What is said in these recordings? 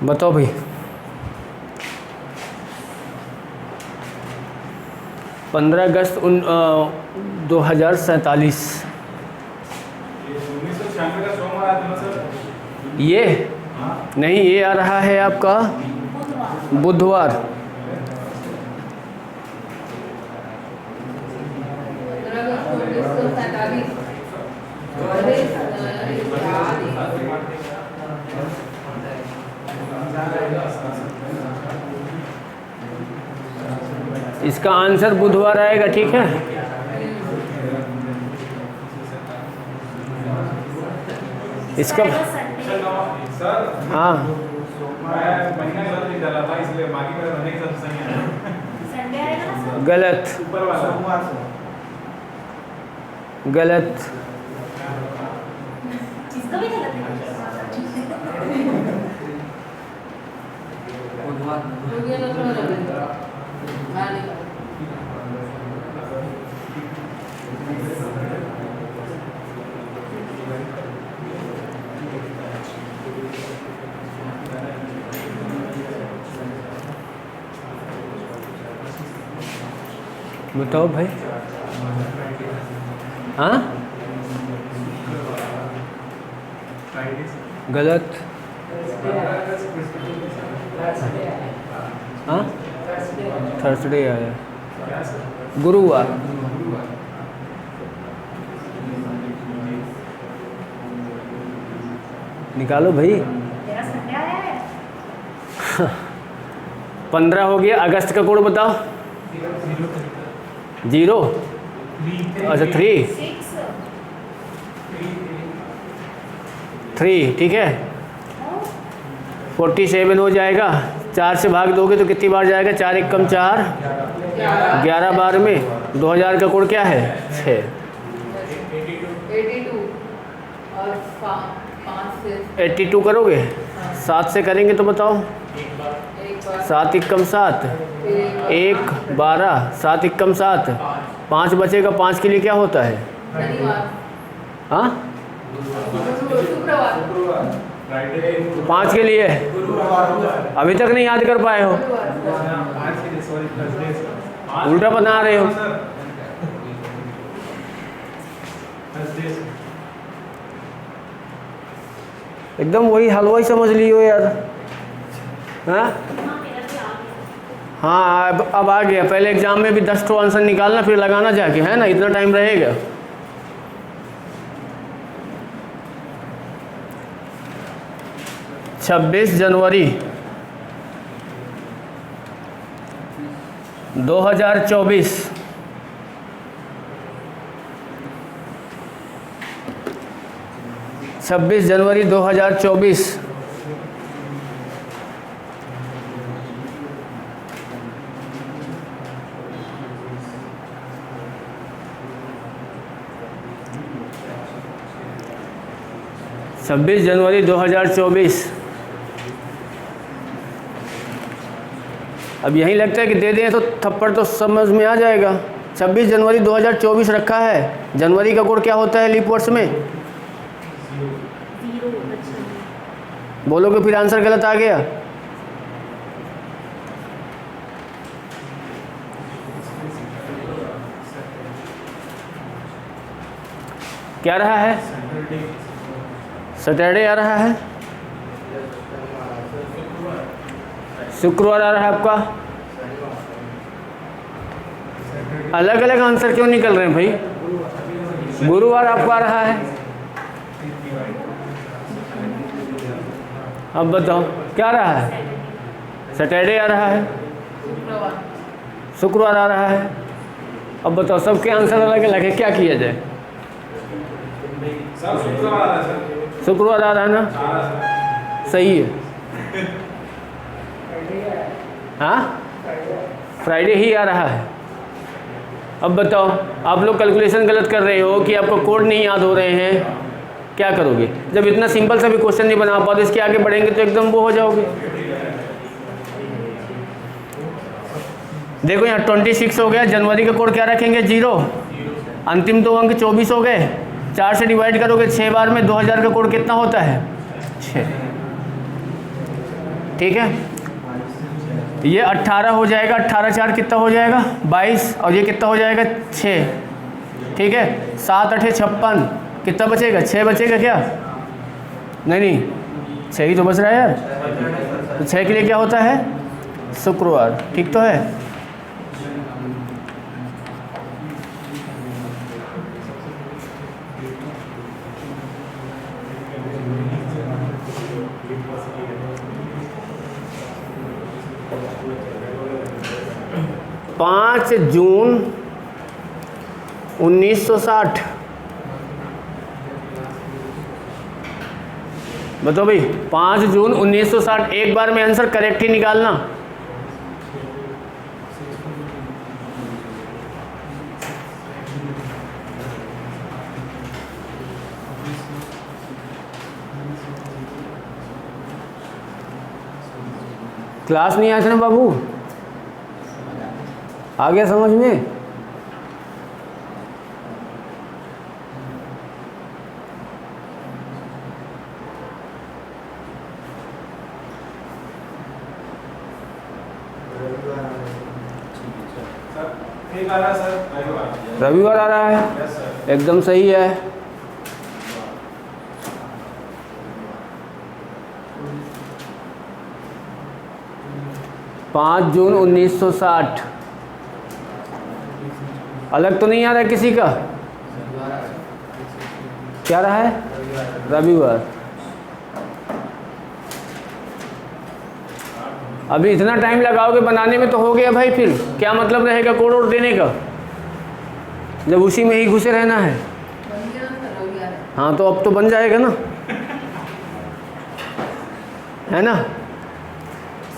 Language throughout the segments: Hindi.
बताओ भाई। 15 अगस्त 2047। ये नहीं, ये आ रहा है आपका बुधवार। इसका आंसर बुधवार आएगा, ठीक है। इसका हाँ गलत गलत। बताओ भाई। हाँ गलत। हाँ थर्सडे आया, गुरुवार। निकालो भाई। 15 हो गया। अगस्त का कोड बताओ। 0। अच्छा 3, ठीक है। 47 हो जाएगा। 4 से भाग दोगे तो कितनी बार जाएगा? 4 एकम 4, 11 बार में। 2000 का कोड क्या है? 6। 82 करोगे? 7 से करेंगे तो बताओ। 7 एकम 7, 1 12, 7 एकम 7, 5 बचेगा। 5 के लिए क्या होता है? हाँ 5 के लिए अभी तक नहीं याद कर पाए हो, उल्टा बना रहे हो। एकदम वही हलवा ही समझ लियो यार। हाँ हाँ अब आ गया। पहले एग्जाम में भी 10 ठो आंसर निकालना, फिर लगाना जाके, है ना, इतना टाइम रहेगा। छब्बीस जनवरी 2024। 26 जनवरी 2024। छब्बीस जनवरी 2024। अब यही लगता है कि दे दें तो थप्पड़ तो समझ में आ जाएगा। 26 जनवरी 2024 रखा है। जनवरी का कोड क्या होता है लीप वर्ष में? बोलोगे फिर आंसर गलत आ गया। क्या रहा है? सैटरडे आ रहा है, शुक्रवार आ रहा है आपका। अलग अलग आंसर क्यों निकल रहे हैं भाई? गुरुवार आपका आ रहा है। अब बताओ क्या आ रहा है? सैटरडे आ रहा है, शुक्रवार आ रहा है। अब बताओ सबके आंसर अलग अलग है, क्या किया जाए? शुक्रवार आ रहा है ना? सही है। हाँ फ्राइडे ही आ रहा है। अब बताओ आप लोग कैलकुलेशन गलत कर रहे हो कि आपको कोड नहीं याद हो रहे हैं, क्या करोगे? जब इतना सिंपल सा भी क्वेश्चन नहीं बना पाओ तो इसके आगे बढ़ेंगे तो एकदम वो हो जाओगे। देखो यहाँ 26 हो गया। जनवरी का कोड क्या रखेंगे? 0। अंतिम 2 अंक 24 हो गए। 4 से डिवाइड करोगे 6 बार में। 2000 का कोड कितना होता है? 6। ठीक है, ये 18 हो जाएगा, 18 4 कितना हो जाएगा 22, और ये कितना हो जाएगा 6। ठीक है, 7 8 56, कितना बचेगा 6 बचेगा क्या? नहीं 6 ही तो बच रहा है यार। तो 6 के लिए क्या होता है? शुक्रवार। ठीक तो है। पाँच जून 1960। बताओ भाई, 5 जून 1960। एक बार में आंसर करेक्ट ही निकालना। क्लास नहीं आया था ना बाबू? आ गया समझ में? रविवार आ रहा है, एकदम सही है। पाँच जून 1960। अलग तो नहीं आ रहा है किसी का? क्या रहा है? रविवार। अभी इतना टाइम लगाओगे बनाने में तो हो गया भाई, फिर क्या मतलब रहेगा कोड वोड देने का, जब उसी में ही घुसे रहना है। हाँ तो अब तो बन जाएगा ना, है ना?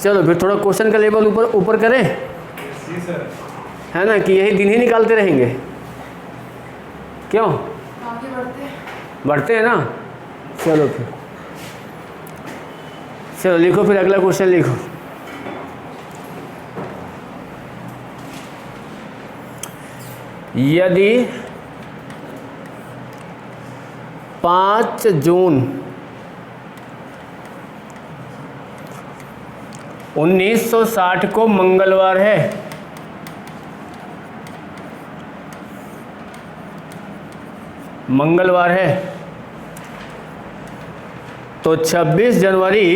चलो फिर थोड़ा क्वेश्चन का लेवल ऊपर करें, है ना, कि यही दिन ही निकालते रहेंगे? क्यों? बढ़ते हैं ना। चलो फिर, चलो लिखो फिर अगला क्वेश्चन लिखो। यदि 5 जून 1960 को मंगलवार है, मंगलवार है, तो 26 जनवरी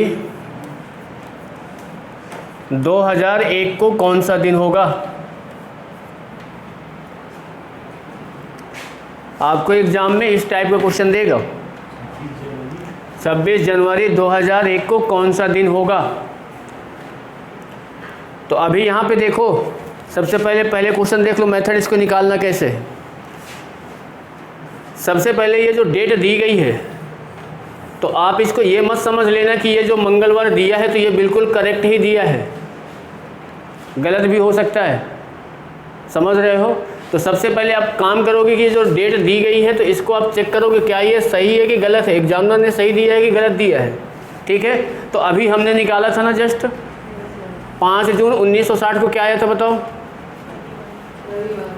2001 को कौन सा दिन होगा? आपको एग्जाम में इस टाइप का क्वेश्चन देगा, 26 जनवरी 2001 को कौन सा दिन होगा? तो अभी यहाँ पे देखो, सबसे पहले क्वेश्चन देख लो, मेथड इसको निकालना कैसे है। सबसे पहले ये जो डेट दी गई है, तो आप इसको ये मत समझ लेना कि ये जो मंगलवार दिया है तो ये बिल्कुल करेक्ट ही दिया है, गलत भी हो सकता है, समझ रहे हो? तो सबसे पहले आप काम करोगे कि ये जो डेट दी गई है तो इसको आप चेक करोगे क्या ये सही है कि गलत है, एग्जामिनर ने सही दिया है कि गलत दिया है। ठीक है, तो अभी हमने निकाला था ना जस्ट 5 जून 1960 को क्या आया था बताओ?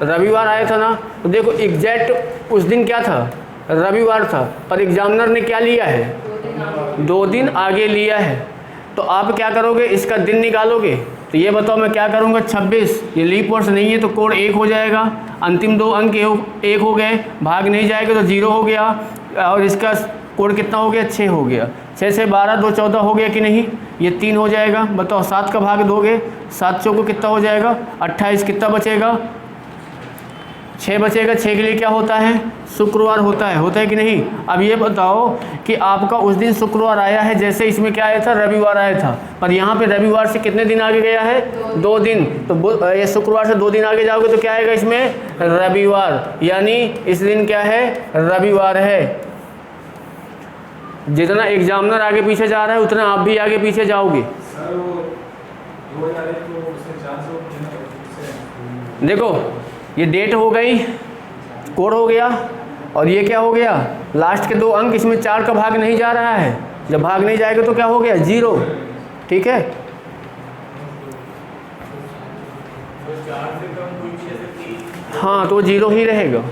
रविवार आया था ना। तो देखो एग्जैक्ट उस दिन क्या था? रविवार था, पर एग्जामिनर ने क्या लिया है? 2 दिन आगे लिया है। तो आप क्या करोगे? इसका दिन निकालोगे। तो ये बताओ मैं क्या करूँगा? 26, ये लीप वर्ष नहीं है तो कोड 1 हो जाएगा, अंतिम 2 अंक 1 हो गए, भाग नहीं जाएगा तो 0 हो गया, और इसका कोड कितना हो गया? 6 हो गया। 6 से 12 2 14 हो गया कि नहीं? ये 3 हो जाएगा। बताओ 7 का भाग दोगे, 7 चौको कितना हो जाएगा? 28। कितना बचेगा? 6 बचेगा। 6 के लिए क्या होता है? शुक्रवार होता है कि नहीं? अब ये बताओ कि आपका उस दिन शुक्रवार आया है, जैसे इसमें क्या आया था? रविवार आया था, पर यहाँ पे रविवार से कितने दिन आगे गया है? 2 दिन। तो ये शुक्रवार से 2 दिन आगे जाओगे तो क्या आएगा इसमें? रविवार। यानी इस दिन क्या है? रविवार है। जितना एग्जामिनर आगे पीछे जा रहा है उतना आप भी आगे पीछे जाओगे। देखो ये डेट हो गई, कोड हो गया, और ये क्या हो गया? लास्ट के 2 अंक, इसमें 4 का भाग नहीं जा रहा है। जब भाग नहीं जाएगा तो क्या हो गया? 0। ठीक है, हाँ तो 0 ही रहेगा।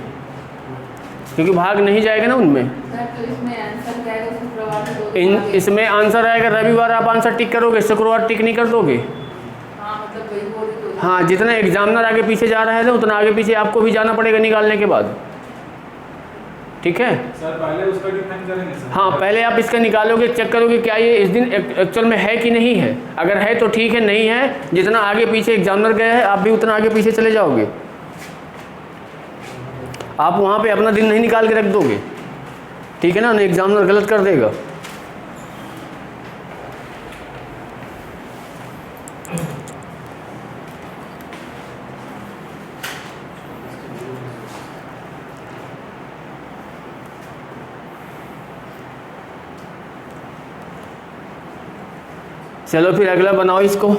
क्योंकि भाग नहीं जाएगा ना उनमें। इसमें आंसर आएगा रविवार, आप आंसर टिक करोगे, शुक्रवार टिक नहीं कर दोगे। हाँ, जितना एग्जामिनर आगे पीछे जा रहा है ना उतना आगे पीछे आपको भी जाना पड़ेगा निकालने के बाद। ठीक है सर, पहले उसका डिफाइन करेंगे सर। हाँ, पहले आप इसका निकालोगे, चेक करोगे क्या ये इस दिन एक्चुअल में है कि नहीं है। अगर है तो ठीक है, नहीं है जितना आगे पीछे एग्जामिनर गया है आप भी उतना आगे पीछे चले जाओगे। आप वहाँ पे अपना दिन नहीं निकाल के रख दोगे, ठीक है ना, नहीं एग्जामिनर गलत कर देगा। चलो फिर अगला बनाओ इसको।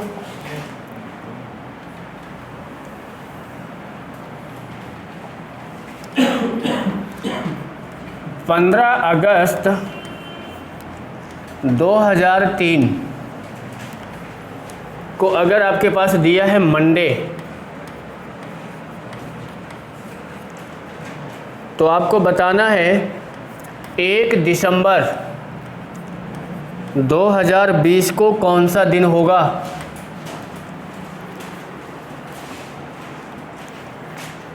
पंद्रह अगस्त 2003 को अगर आपके पास दिया है मंडे, तो आपको बताना है 1 दिसंबर 2020 को कौन सा दिन होगा।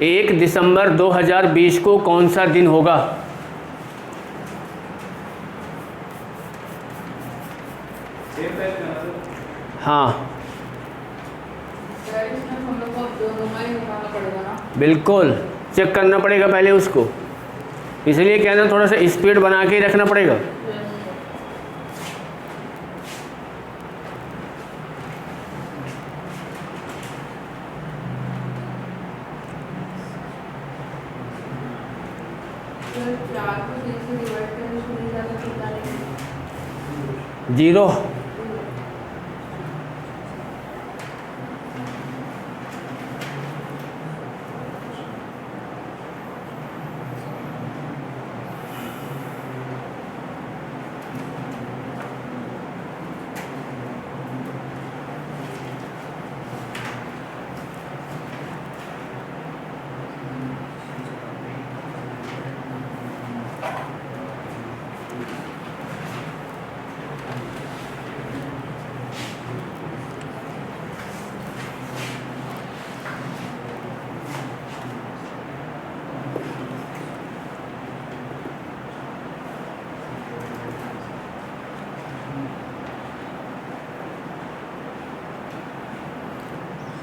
एक दिसंबर 2020 को कौन सा दिन होगा। हाँ बिल्कुल, चेक करना पड़ेगा पहले उसको, इसलिए कहना थोड़ा सा स्पीड बना के ही रखना पड़ेगा। जीरो,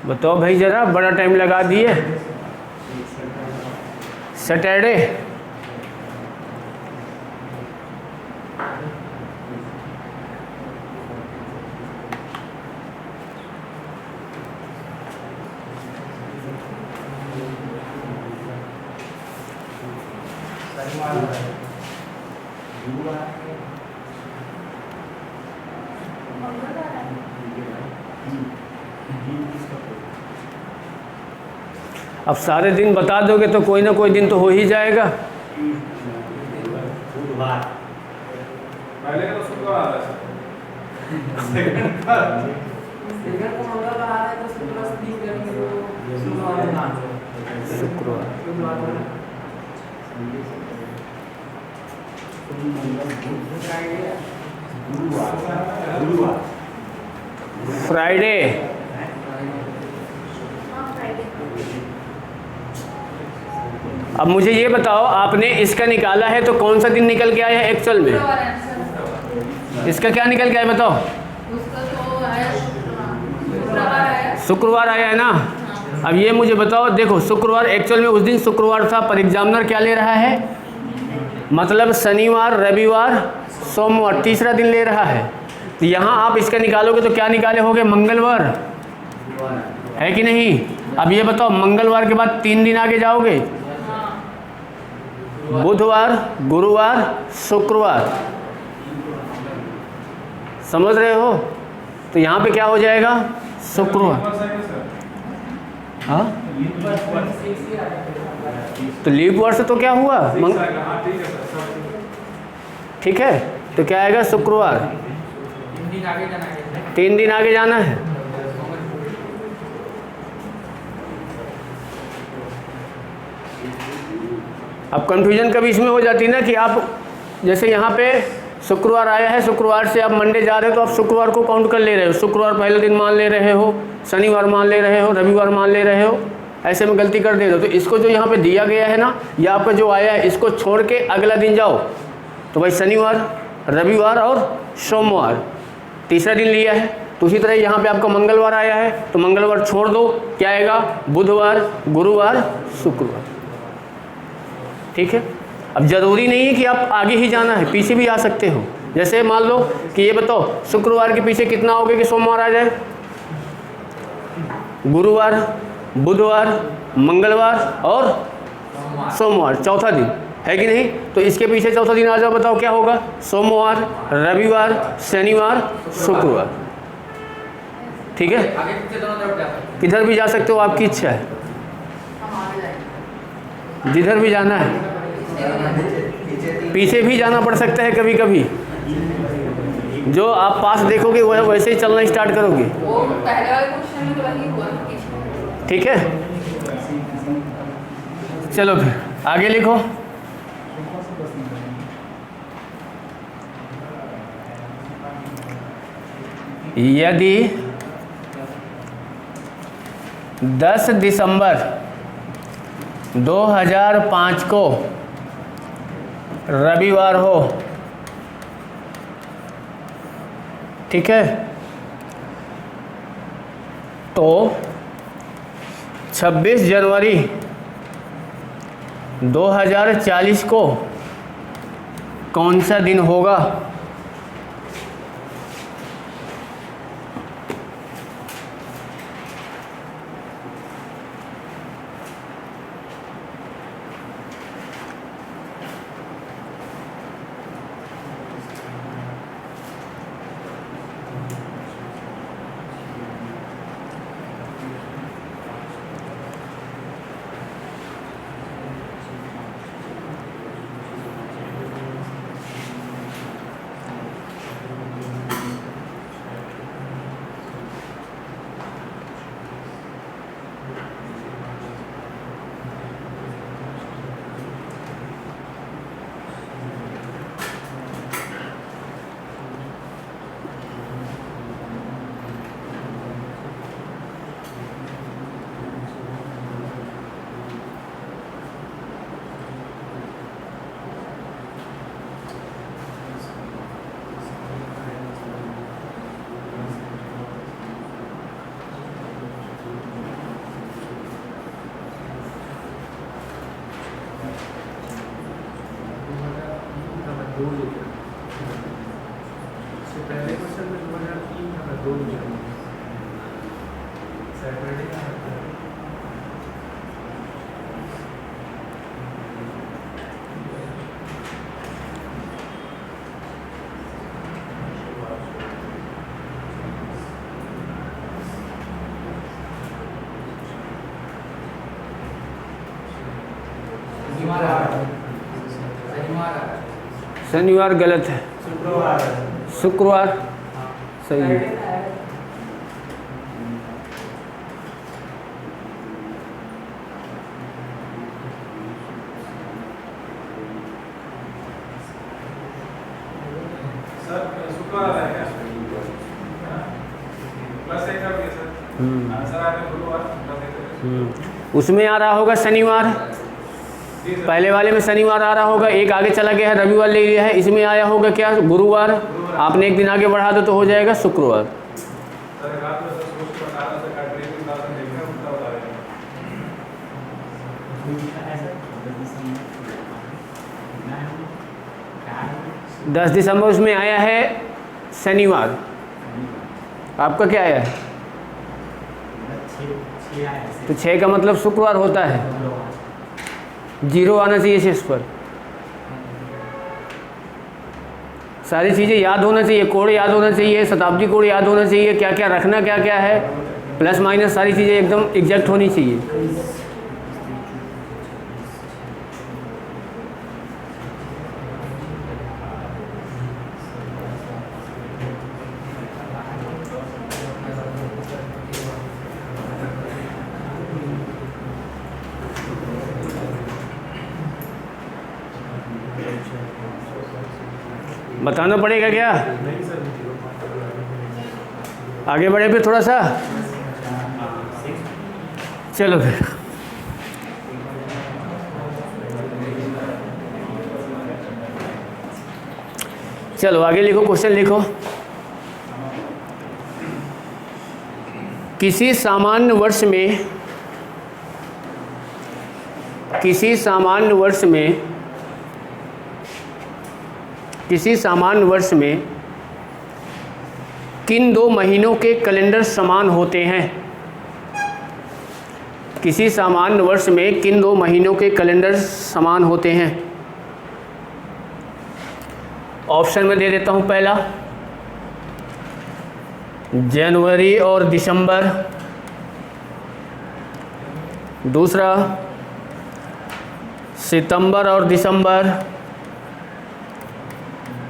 बताओ भाई जरा, बड़ा टाइम लगा दिए। सैटरडे, अब सारे दिन बता दोगे तो कोई ना कोई दिन तो हो ही जाएगा। पहले का तो शुक्रवार आ रहा है शुक्रवार, फ्राइडे, अब मुझे ये बताओ, आपने इसका निकाला है तो कौन सा दिन निकल के आया है एक्चुअल में? इसका क्या निकल के आया बताओ? शुक्रवार आया है ना। अब ये मुझे बताओ, देखो शुक्रवार एक्चुअल में उस दिन शुक्रवार था, पर एग्जामिनर क्या ले रहा है, मतलब शनिवार, रविवार, सोमवार, तीसरा दिन ले रहा है। तो यहाँ आप इसका निकालोगे तो क्या निकाले होगे, मंगलवार, है कि नहीं? अब ये बताओ, मंगलवार के बाद 3 दिन आगे जाओगे, बुधवार, गुरुवार, शुक्रवार, समझ रहे हो? तो यहाँ पे क्या हो जाएगा, शुक्रवार। हाँ, तो लीप वर्ष तो क्या हुआ, ठीक है, तो क्या आएगा, शुक्रवार। 3 दिन आगे जाना है। अब कन्फ्यूजन कभी इसमें हो जाती है ना कि आप जैसे यहाँ पे शुक्रवार आया है, शुक्रवार से आप मंडे जा रहे हो तो आप शुक्रवार को काउंट कर ले रहे हो, शुक्रवार पहले दिन मान ले रहे हो, शनिवार मान ले रहे हो, रविवार मान ले रहे हो, ऐसे में गलती कर दे रहे हो। तो इसको जो यहाँ पे दिया गया है ना, या आपका जो आया है इसको छोड़ के अगला दिन जाओ, तो भाई शनिवार, रविवार और सोमवार, तीसरा दिन लिया है। तो उसी तरह यहाँ पे आपका मंगलवार आया है तो मंगलवार छोड़ दो, क्या आएगा, बुधवार, गुरुवार, शुक्रवार। ठीक है। अब ज़रूरी नहीं है कि आप आगे ही जाना है, पीछे भी आ सकते हो। जैसे मान लो कि ये बताओ शुक्रवार के पीछे कितना हो गया कि सोमवार आ जाए, गुरुवार, बुधवार, मंगलवार और सोमवार, चौथा दिन है कि नहीं। तो इसके पीछे चौथा दिन आ जाओ, बताओ क्या होगा, सोमवार, रविवार, शनिवार, शुक्रवार। ठीक है, किधर भी जा सकते हो, आपकी इच्छा है, जिधर भी जाना है। पीछे भी जाना पड़ सकता है कभी कभी, जो आप पास देखोगे वह वैसे ही चलना स्टार्ट करोगे। वो पहले वाले क्वेश्चन में तो वही हुआ ना पीछे। ठीक है, चलो फिर आगे लिखो। यदि 10 दिसंबर 2005 को रविवार हो, ठीक है, तो 26 जनवरी 2040 को कौन सा दिन होगा। पहले क्वेश्चन में 2003 था, 2 सैटरडे का था। शनिवार गलत है, शुक्रवार सही है। सर शुक्रवार है क्या? प्लस 1 कर दिया सर। आंसर आ गया गुरुवार, प्लस 1। उसमें आ रहा होगा शनिवार, पहले वाले में शनिवार आ रहा होगा, एक आगे चला गया है, रविवार ले लिया है, इसमें आया होगा क्या, गुरुवार। आपने एक दिन आगे बढ़ा दो तो हो जाएगा शुक्रवार। सर रात में सर सोच के बता रहा था काट रही थी, बाद में देखा उतना बता रहे हैं। 10 दिसंबर उसमें आया है शनिवार, आपका क्या आया है, तो 6 का मतलब शुक्रवार होता है, 0 आना चाहिए शेष पर। सारी चीज़ें याद होना चाहिए, कोड याद होना चाहिए, शताब्दी कोड याद होना चाहिए, क्या क्या रखना क्या क्या है, प्लस माइनस सारी चीज़ें एकदम एग्जैक्ट होनी चाहिए। बताना पड़ेगा क्या? नहीं सर, आगे बढ़े फिर थोड़ा सा, चलो फिर। चलो आगे लिखो, क्वेश्चन लिखो। किसी सामान्य वर्ष में किसी सामान्य वर्ष में किन दो महीनों के कैलेंडर समान होते हैं? किसी सामान्य वर्ष में किन दो महीनों के कैलेंडर समान होते हैं? ऑप्शन में दे देता हूं। पहला जनवरी और दिसंबर, दूसरा सितंबर और दिसंबर,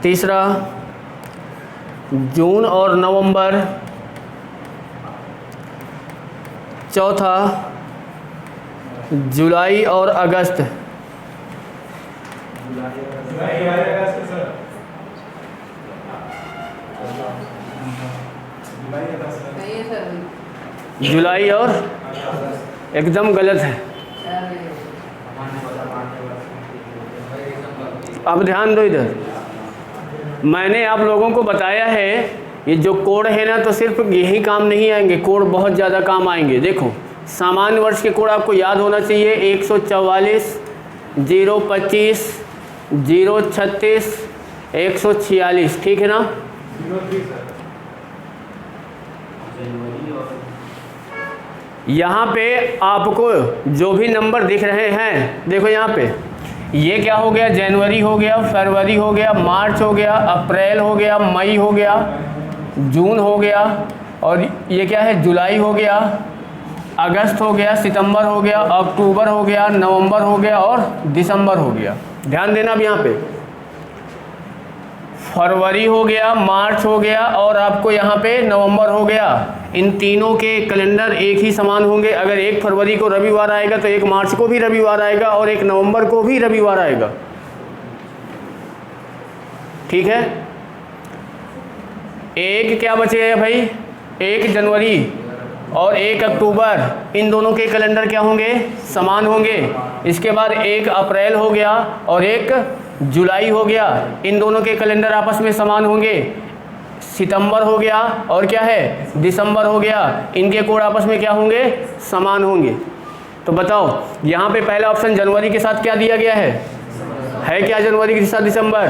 तीसरा जून और नवंबर, चौथा जुलाई और अगस्त। जुलाई आएगा सर। जुलाई आएगा सर। नहीं है सर। जुलाई और एकदम गलत है। अब ध्यान दो इधर, मैंने आप लोगों को बताया है ये जो कोड है ना, तो सिर्फ यही काम नहीं आएंगे, कोड बहुत ज़्यादा काम आएंगे। देखो सामान्य वर्ष के कोड आपको याद होना चाहिए, 144, 025, 036, 146, ठीक है ना? 03 सर। यहाँ पे आपको जो भी नंबर दिख रहे हैं, देखो यहाँ पे ये क्या हो गया, जनवरी हो गया, फरवरी हो गया, मार्च हो गया, अप्रैल हो गया, मई हो गया, जून हो गया, और ये क्या है, जुलाई हो गया, अगस्त हो गया, सितंबर हो गया, अक्टूबर हो गया, नवंबर हो गया और दिसंबर हो गया। ध्यान देना अब यहाँ पे फरवरी हो गया, मार्च हो गया और आपको यहाँ पे नवंबर हो गया। इन तीनों के कैलेंडर एक ही समान होंगे। अगर 1 फरवरी को रविवार आएगा तो 1 मार्च को भी रविवार आएगा और 1 नवंबर को भी रविवार आएगा, ठीक है? एक क्या बचेगा भाई, 1 जनवरी और 1 अक्टूबर, इन दोनों के कैलेंडर क्या होंगे, समान होंगे। इसके बाद 1 अप्रैल हो गया और 1 जुलाई हो गया, इन दोनों के कैलेंडर आपस में समान होंगे। सितंबर हो गया और क्या है, दिसंबर हो गया, इनके कोड आपस में क्या होंगे, समान होंगे। तो बताओ यहाँ पे पहला ऑप्शन जनवरी के साथ क्या दिया गया है क्या जनवरी के साथ दिसंबर?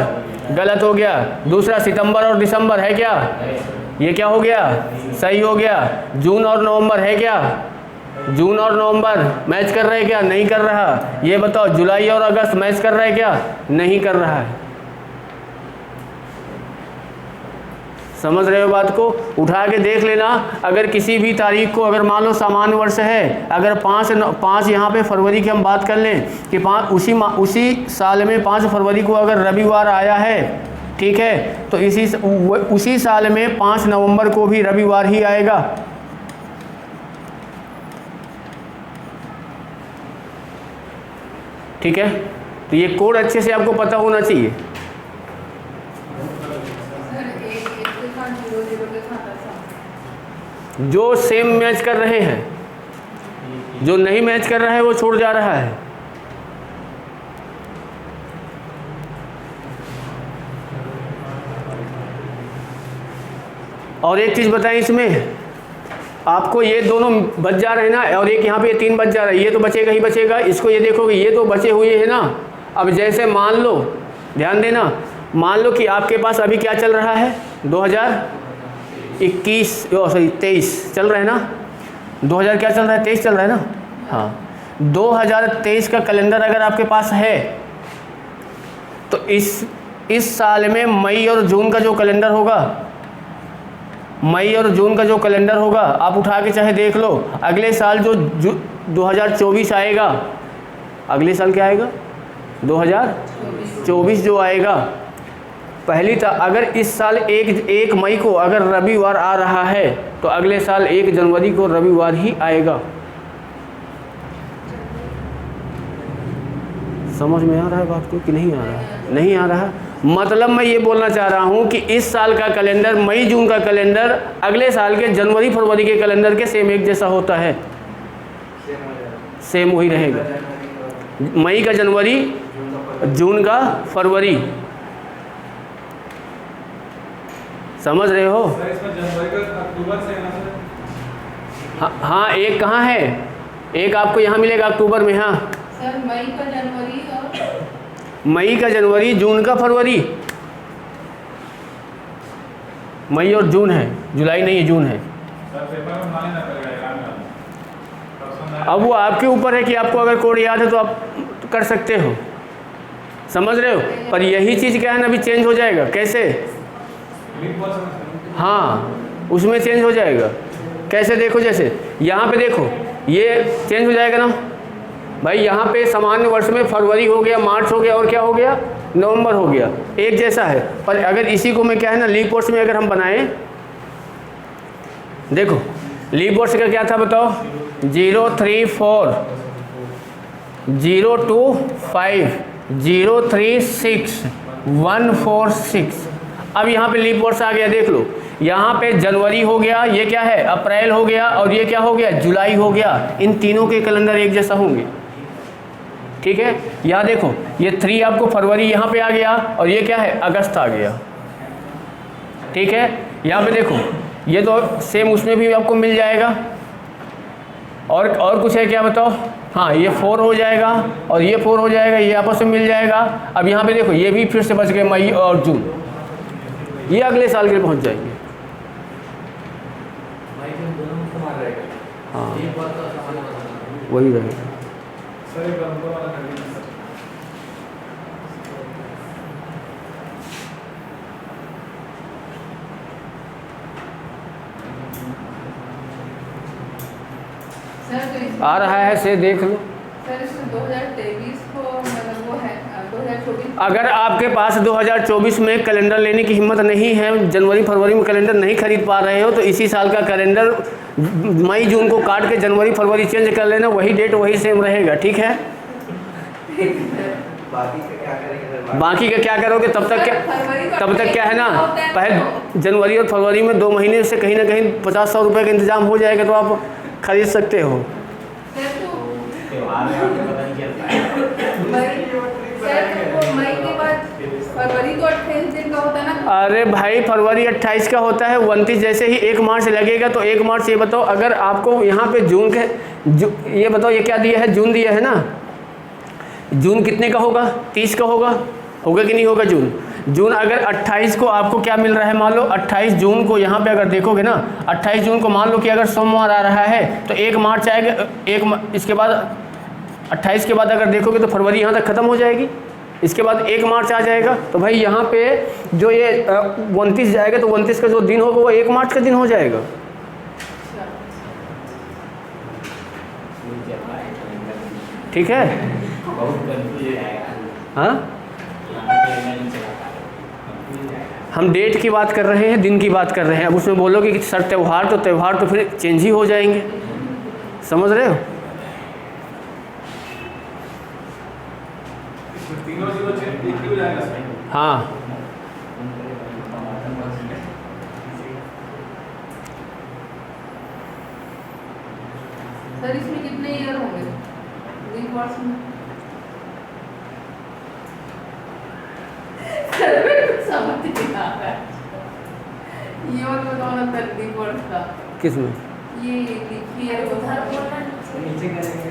गलत हो गया। दूसरा सितंबर और दिसंबर है क्या, ये क्या हो गया, सही हो गया। जून और नवंबर है क्या, जून और नवंबर मैच कर रहे हैं क्या, नहीं कर रहा। ये बताओ जुलाई और अगस्त मैच कर रहा है क्या, नहीं कर रहा है। समझ रहे हो बात को? उठा के देख लेना, अगर किसी भी तारीख को, अगर मान लो सामान्य वर्ष है, अगर 5 यहाँ पे फरवरी की हम बात कर लें कि 5 उसी साल में 5 फरवरी को अगर रविवार आया है, ठीक है, तो उसी साल में 5 नवंबर को भी रविवार ही आएगा। ठीक है, तो ये कोड अच्छे से आपको पता होना चाहिए। सर एक के साथ 0 के साथ ऐसा। जो सेम मैच कर रहे हैं, जो नहीं मैच कर रहा है वो छोड़ जा रहा है। और एक चीज़ बताएं, इसमें आपको ये दोनों बच जा रहे हैं ना, और एक यहाँ पे 3 बच जा रहा है, ये तो बचेगा ही बचेगा। इसको ये देखो कि ये तो बचे हुए हैं ना। अब जैसे मान लो, ध्यान देना, मान लो कि आपके पास अभी क्या चल रहा है, 23 चल रहा है ना, 2000 क्या चल रहा है, 23 चल रहा है ना। हाँ, 2023 का कैलेंडर अगर आपके पास है तो इस साल में मई और जून का जो कैलेंडर होगा, मई और जून का जो कैलेंडर होगा, आप उठा के चाहे देख लो। अगले साल जो 2024 आएगा, अगले साल क्या आएगा, 2024 जो आएगा, अगर इस साल 1 मई को अगर रविवार आ रहा है तो अगले साल 1 जनवरी को रविवार ही आएगा। समझ में आ रहा है बात को कि नहीं आ रहा है? नहीं आ रहा है। मतलब मैं ये बोलना चाह रहा हूँ कि इस साल का कैलेंडर, मई जून का कैलेंडर अगले साल के जनवरी फरवरी के कैलेंडर के सेम एक जैसा होता है, सेम वही रहेगा। मई का जनवरी, जून का फरवरी, समझ रहे हो? सर इसमें जनवरी का अक्टूबर से है ना सर? हाँ, एक कहाँ है, एक आपको यहाँ मिलेगा अक्टूबर में। हाँ, सर मई का जनवरी और मई का जनवरी, जून का फरवरी। मई और जून है, जुलाई नहीं है, जून है। सर पेपर में मान लेना पड़ेगा एग्जाम में। परसों ना- अब वो आपके ऊपर है कि आपको अगर कोड याद है तो आप कर सकते हो, समझ रहे हो? पर यही चीज़ क्या है ना, अभी चेंज हो जाएगा। कैसे? लीप वर्ष में सर। हाँ, उसमें चेंज हो जाएगा। कैसे? देखो, जैसे यहाँ पे देखो, ये चेंज हो जाएगा ना भाई। यहाँ पे सामान्य वर्ष में फरवरी हो गया, मार्च हो गया, और क्या हो गया, नवंबर हो गया, एक जैसा है। पर अगर इसी को मैं क्या है ना, लीप वर्ष में अगर हम बनाएं, देखो लीप वर्ष का क्या था बताओ, 034, 025, 036, 146। अब यहाँ पे लीप वर्ष आ गया, देख लो। यहाँ पे जनवरी हो गया, ये क्या है, अप्रैल हो गया, और ये क्या हो गया, जुलाई हो गया। इन तीनों के कैलेंडर एक जैसा होंगे, ठीक है। यहाँ देखो, ये 3 आपको फरवरी यहाँ पे आ गया, और ये क्या है, अगस्त आ गया, ठीक है। यहाँ पे देखो, ये तो सेम उसमें भी आपको मिल जाएगा। और कुछ है क्या बताओ? हाँ, ये 4 हो जाएगा, और ये 4 हो जाएगा, ये आपस में मिल जाएगा। अब यहाँ पे देखो, ये भी फिर से बच गए, मई और जून, ये अगले साल के लिए पहुँच जाएंगे। हाँ, वही रहेगा। सर एक बार उनको वाला कर दीजिए सर। सर तो आ रहा है, से देख लो। सर इसमें 2023 को मतलब वो है 2024। अगर आपके पास 2024 में कैलेंडर लेने की हिम्मत नहीं है, जनवरी फरवरी में कैलेंडर नहीं खरीद पा रहे हो, तो इसी साल का कैलेंडर मई जून को काट के जनवरी फरवरी चेंज कर लेना, वही डेट वही सेम रहेगा, ठीक है। बाकी का क्या करोगे? तब तक क्या है ना, पहले जनवरी और फरवरी में 2 महीने से कहीं ना कहीं 50-100 रुपये का इंतजाम हो जाएगा, तो आप खरीद सकते हो। मई के बाद फरवरी को 28 दिन का होता है ना। अरे भाई, फरवरी 28 का होता है, 29 जैसे ही 1 मार्च लगेगा, तो 1 मार्च ये बताओ, अगर आपको यहाँ पे जून के ये बताओ, ये क्या दिया है, जून दिया है ना। जून कितने का होगा? 30 का होगा कि नहीं होगा? जून अगर 28 को आपको क्या मिल रहा है, मान लो 28 जून को यहाँ पे अगर देखोगे ना, 28 जून को मान लो कि अगर सोमवार आ रहा है, तो 1 मार्च आएगा। इसके बाद 28 के बाद अगर देखोगे तो फरवरी यहाँ तक ख़त्म हो जाएगी, इसके बाद 1 मार्च आ जाएगा। तो भाई यहाँ पे जो ये 29 जाएगा, तो 29 का जो दिन होगा वो 1 मार्च का दिन हो जाएगा। ठीक है। हाँ, हम डेट की बात कर रहे हैं, दिन की बात कर रहे हैं। अब उसमें बोलोगे कि सर त्यौहार तो फिर चेंज ही हो जाएंगे, समझ रहे हो? इसमें तीनों जीरो चेंज एक ही हो जाएगा सर। हाँ, सर इसमें कितने ईयर होंगे लीप वर्ष में? सर मेरे कुछ समझ नहीं आ रहा है। ये और बताओ ना सर लीप वर्ष का। किस में? ये लिखिए उधर बोलना नीचे करेंगे।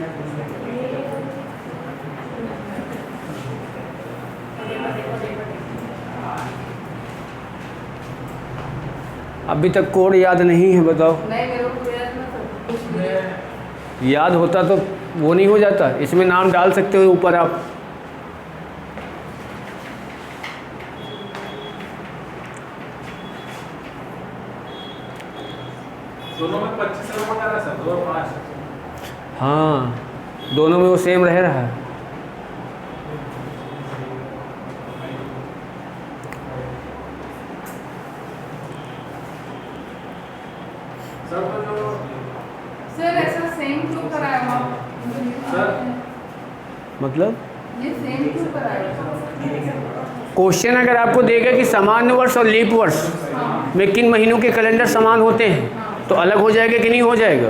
अभी तक कोड याद नहीं है, बताओ। नहीं, मेरे को याद ना सब कुछ नहीं। याद होता तो वो नहीं हो जाता। इसमें नाम डाल सकते हो ऊपर आप। दोनों में 25 नंबर आ रहा है सर, 2 और 5। हाँ, दोनों में वो सेम रह रहा है। सर तो जो सर ऐसा सेम क्यों कराया हुआ? सर मतलब ये सेम क्यों कराया हुआ? क्वेश्चन अगर आपको देगा कि सामान्य वर्ष और लीप वर्ष में किन महीनों के कैलेंडर समान होते हैं तो अलग हो जाएगा कि नहीं हो जाएगा?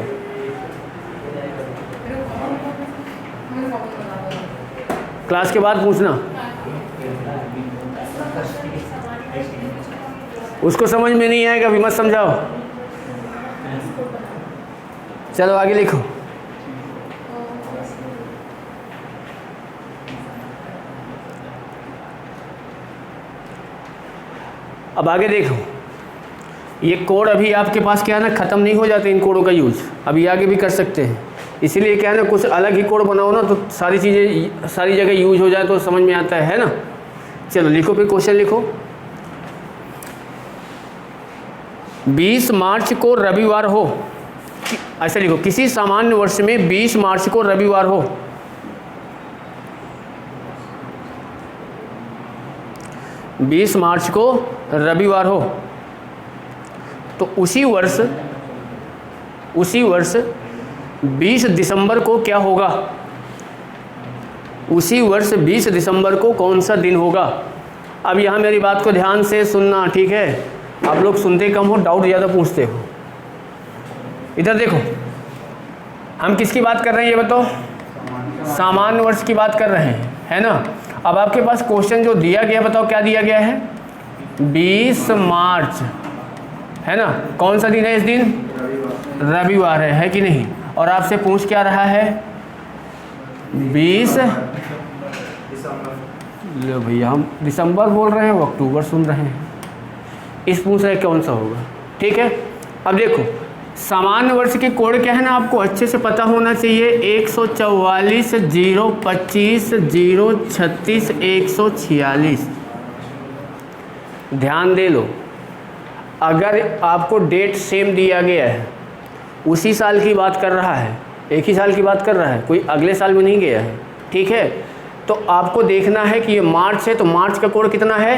क्लास के बाद पूछना, उसको समझ में नहीं आएगा अभी मत समझाओ। चलो आगे लिखो। अब आगे देखो, ये कोड अभी आपके पास क्या है ना, ख़त्म नहीं हो जाते इन कोडों का यूज, अभी आगे भी कर सकते हैं। इसीलिए क्या है ना, कुछ अलग ही कोड बनाओ ना तो सारी चीज़ें सारी जगह यूज हो जाए तो समझ में आता है ना। चलो लिखो, फिर क्वेश्चन लिखो। 20 मार्च को रविवार हो, ऐसा लिखो, किसी सामान्य वर्ष में 20 मार्च को रविवार हो, बीस मार्च को रविवार हो तो उसी वर्ष 20 दिसंबर को क्या होगा? उसी वर्ष 20 दिसंबर को कौन सा दिन होगा? अब यहाँ मेरी बात को ध्यान से सुनना, ठीक है? आप लोग सुनते कम हो, डाउट ज़्यादा पूछते हो। इधर देखो, हम किसकी बात कर रहे हैं ये बताओ? सामान्य वर्ष की बात कर रहे हैं, है ना। अब आपके पास क्वेश्चन जो दिया गया, बताओ क्या दिया गया है? 20 मार्च, है ना। कौन सा दिन है इस दिन? रविवार है कि नहीं? और आपसे पूछ क्या रहा है? 20 लो भैया, हम दिसंबर बोल रहे हैं, वो अक्टूबर सुन रहे हैं। इस पूछ रहे कौन सा होगा, ठीक है। अब देखो, सामान्य वर्ष के कोड क्या है ना, आपको अच्छे से पता होना चाहिए। 144 025 036 146। ध्यान दे लो, अगर आपको डेट सेम दिया गया है, उसी साल की बात कर रहा है, एक ही साल की बात कर रहा है, कोई अगले साल में नहीं गया है, ठीक है। तो आपको देखना है कि ये मार्च है तो मार्च का कोड कितना है?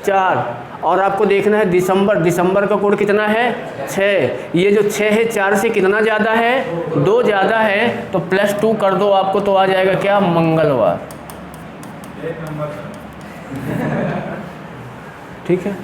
4। और आपको देखना है दिसंबर का कोड कितना है? 6। ये जो 6 है 4 से कितना ज़्यादा है? 2 ज़्यादा है, तो +2 कर दो आपको, तो आ जाएगा क्या? मंगलवार। एक नंबर ठीक है।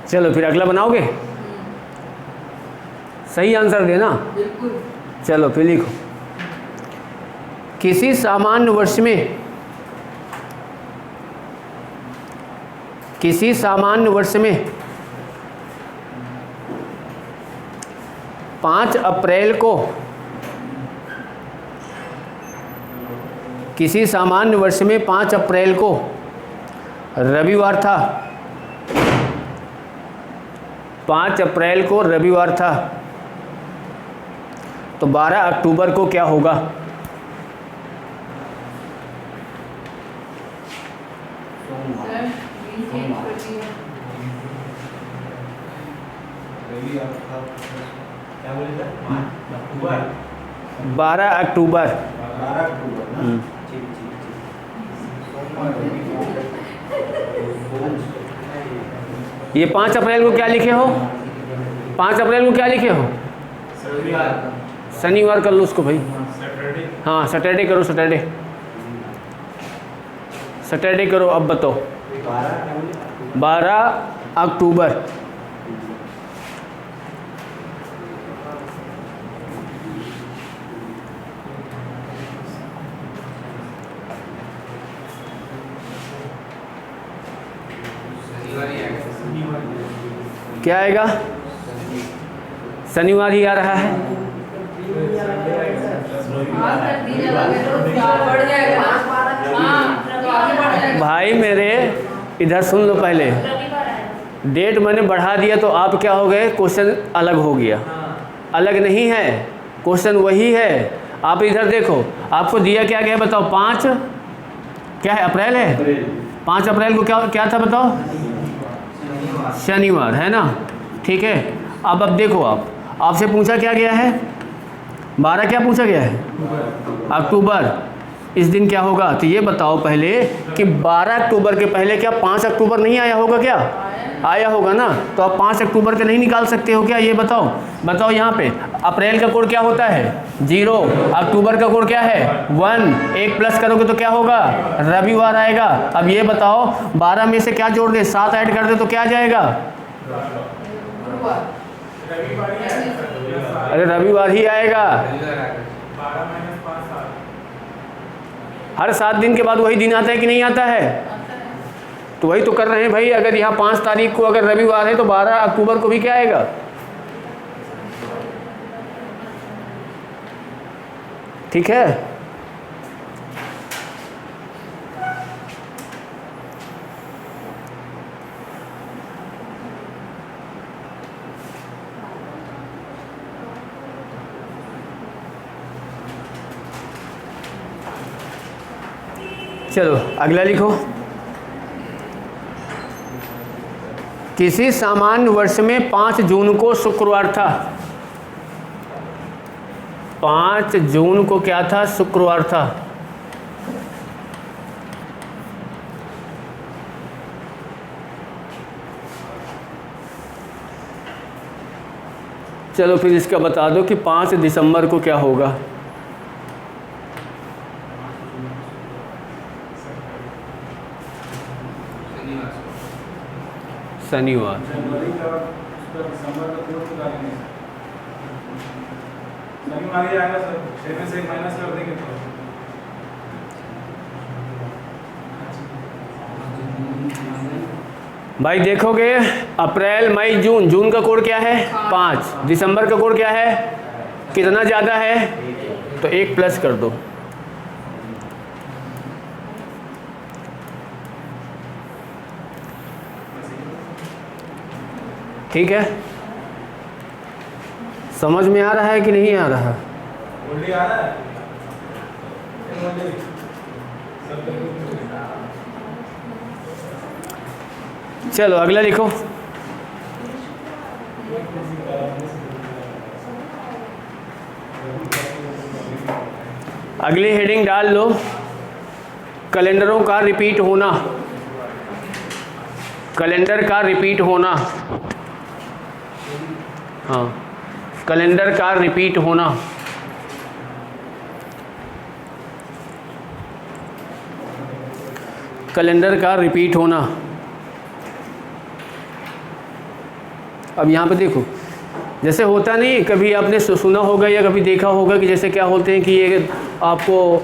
चलो फिर अगला बनाओगे, सही आंसर देना। बिल्कुल। चलो फिर लिखो, किसी सामान्य वर्ष में 5 अप्रैल को, किसी सामान्य वर्ष में 5 अप्रैल को रविवार था, 5 अप्रैल को रविवार था, तो 12 अक्टूबर को क्या होगा? सर, चेंज कर दिया। 12 अक्टूबर। ये 5 अप्रैल को क्या लिखे हो? 5 अप्रैल को क्या लिखे हो? शनिवार कर लो उसको भाई। हाँ सैटरडे करो, सैटरडे करो। अब बताओ, 12 अक्टूबर। क्या आएगा? शनिवार ही आ रहा है। भाई मेरे इधर सुन लो, पहले डेट मैंने बढ़ा दिया तो आप क्या हो गए? क्वेश्चन अलग हो गया। अलग नहीं है, क्वेश्चन वही है। आप इधर देखो, आपको दिया क्या गया बताओ? 5 क्या है? अप्रैल है। 5 अप्रैल को क्या था बताओ? शनिवार है ना, ठीक है। अब देखो, आप आपसे पूछा क्या गया है? 12 क्या पूछा गया है? अक्टूबर। इस दिन क्या होगा? तो ये बताओ पहले कि 12 अक्टूबर के पहले क्या 5 अक्टूबर नहीं आया होगा क्या? आया होगा ना। तो आप 5 अक्टूबर के नहीं निकाल सकते हो क्या? ये बताओ यहाँ पे अप्रैल का कोड क्या होता है? 0। अक्टूबर का कोड क्या है? 1। 1 प्लस करोगे तो क्या होगा? रविवार आएगा। अब ये बताओ 12 में से क्या जोड़ दे? 7 ऐड कर दे तो क्या आ जाएगा? अरे रविवार ही आएगा। 12 माइनस 5 7। हर 7 दिन के बाद वही दिन आता है कि नहीं आता है? तो वही तो कर रहे हैं भाई। अगर यहाँ 5 तारीख को अगर रविवार है तो 12 अक्टूबर को भी क्या आएगा? ठीक है। चलो अगला लिखो। किसी सामान्य वर्ष में 5 जून को शुक्रवार था। 5 जून को क्या था? शुक्रवार था। चलो फिर इसका बता दो कि 5 दिसंबर को क्या होगा? शनिवार। जनवरी का उसका दिसंबर का कोड निकालेंगे। शनिवार ही आएगा सर। 6 में से 1 माइनस कर देंगे तो भाई देखोगे अप्रैल मई जून। जून का कोड क्या है? 5। दिसंबर का कोड क्या है? कितना ज़्यादा है? तो 1 प्लस कर दो। ठीक है। समझ में आ रहा है कि नहीं आ रहा? बोली आ रहा है। चलो अगला लिखो। अगली हेडिंग डाल लो, कैलेंडरों का रिपीट होना। कैलेंडर का रिपीट होना। हाँ, कैलेंडर का रिपीट होना। कैलेंडर का रिपीट होना। अब यहाँ पे देखो, जैसे होता नहीं, कभी आपने सुना होगा या कभी देखा होगा कि जैसे क्या होते हैं कि ये आपको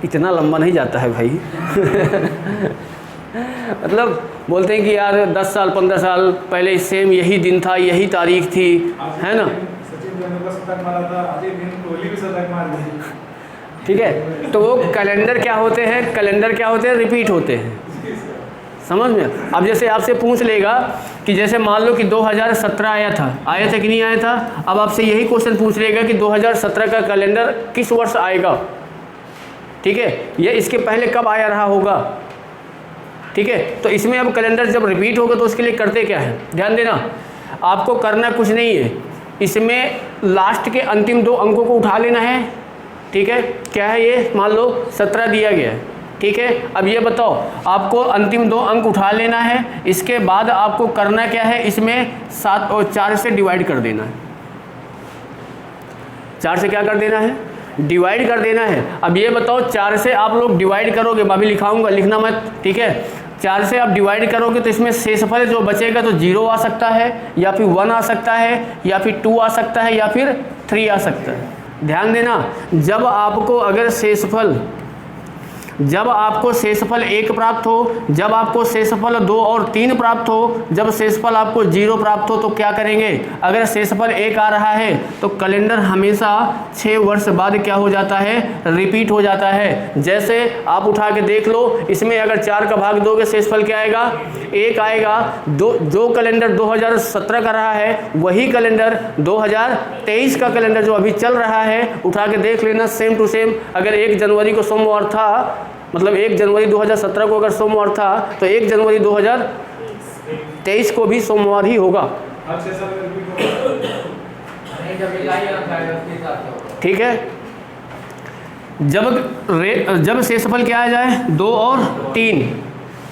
इतना लंबा नहीं जाता है भाई मतलब बोलते हैं कि यार 10 साल 15 साल पहले सेम यही दिन था, यही तारीख थी, है ना। सचिन तेंदुलकर शतक मारा था, अजय कोहली भी शतक मार दी। ठीक है, तो वो कैलेंडर क्या होते हैं? कैलेंडर क्या होते हैं? रिपीट होते हैं। समझ में? अब जैसे आपसे पूछ लेगा कि जैसे मान लो कि 2017 आया था कि नहीं आया था। अब आपसे यही क्वेश्चन पूछ लेगा कि 2017 का कैलेंडर किस वर्ष आएगा। ठीक है, ये इसके पहले कब आया रहा होगा। ठीक है, तो इसमें अब कैलेंडर जब रिपीट होगा तो उसके लिए करते क्या है, ध्यान देना। आपको करना कुछ नहीं है, इसमें लास्ट के अंतिम 2 अंकों को उठा लेना है। ठीक है, क्या है ये? मान लो 17 दिया गया है। ठीक है, अब ये बताओ, आपको अंतिम 2 अंक उठा लेना है। इसके बाद आपको करना क्या है? इसमें 7 और 4 से डिवाइड कर देना है। 4 से क्या कर देना है? डिवाइड कर देना है। अब ये बताओ 4 से आप लोग डिवाइड करोगे, मैं अभी लिखाऊंगा, लिखना मत। ठीक है, 4 से आप डिवाइड करोगे तो इसमें शेषफल जो बचेगा तो 0 आ सकता है, या फिर 1 आ सकता है, या फिर 2 आ सकता है, या फिर 3 आ सकता है। ध्यान देना, जब आपको अगर शेषफल जब आपको शेषफल 1 प्राप्त हो, जब आपको शेषफल 2 और 3 प्राप्त हो, जब शेषफल आपको 0 प्राप्त हो, तो क्या करेंगे? अगर शेषफल 1 आ रहा है तो कैलेंडर हमेशा 6 वर्ष बाद क्या हो जाता है? रिपीट हो जाता है। जैसे आप उठा के देख लो, इसमें अगर 4 का भाग दोगे शेषफल क्या आएगा? 1 आएगा। जो कैलेंडर 2017 का रहा है वही कैलेंडर 2023 का कैलेंडर जो अभी चल रहा है, उठा के देख लेना, सेम टू सेम। अगर 1 जनवरी को सोमवार था, मतलब 1 जनवरी 2017 को अगर सोमवार था तो 1 जनवरी 2023 को भी सोमवार ही होगा। हर 6 साल में रिपीट होगा। नहीं, जब इकाई अंक आएगा उसके हिसाब से होगा। ठीक है। जब शेषफल क्या आ जाए 2 और 3,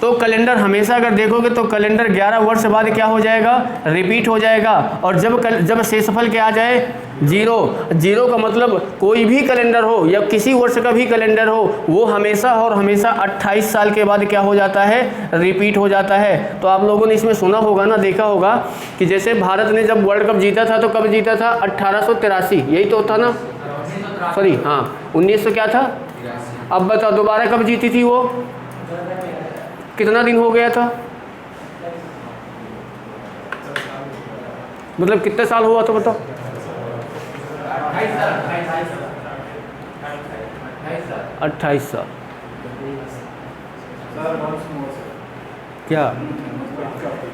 तो कैलेंडर हमेशा अगर देखोगे तो कैलेंडर 11 वर्ष बाद क्या हो जाएगा, रिपीट हो जाएगा। और जब शेषफल क्या आ जाए 0 का मतलब कोई भी कैलेंडर हो या किसी वर्ष का भी कैलेंडर हो, वो हमेशा और हमेशा 28 साल के बाद क्या हो जाता है, रिपीट हो जाता है। तो आप लोगों ने इसमें सुना होगा ना, देखा होगा कि जैसे भारत ने जब वर्ल्ड कप जीता था तो कब जीता था, 1883, यही तो था ना, सॉरी हाँ 1900 क्या था। अब बताओ दोबारा कब जीती थी वो, कितना दिन हो गया था, मतलब कितने साल हुआ तो बताओ। 28 साल। सर बहुत स्लो है। क्या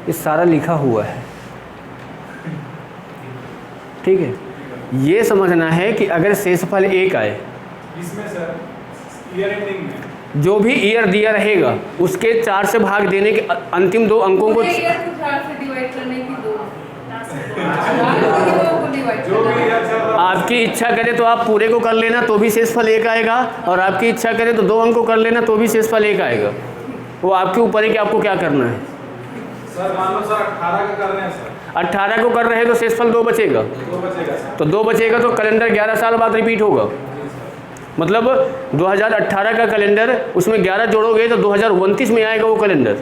ये सारा लिखा हुआ है, ठीक है। ये समझना है कि अगर शेषफल 1 आए, इसमें सर ईयर एंडिंग में जो भी ईयर दिया रहेगा उसके 4 से भाग देने के अंतिम 2 अंकों को, पूरे ईयर को 4 से डिवाइड करने की 2 को डिवाइड जो भी ईयर चल रहा है, आपकी इच्छा करे तो आप पूरे को कर लेना तो भी शेषफल 1 आएगा, और आपकी इच्छा करे तो 2 अंक को कर लेना तो भी शेषफल 1 आएगा। वो आपके ऊपर है कि आपको क्या करना है। सर मान लो सर 18 का कर रहे हैं सर, 18 को कर रहे हैं तो शेषफल 2 बचेगा, 2 बचेगा सर। तो 2 बचेगा तो कैलेंडर 11 साल बाद रिपीट होगा। मतलब 2018 का कैलेंडर उसमें 11 जोड़ोगे तो 2029 में आएगा वो कैलेंडर।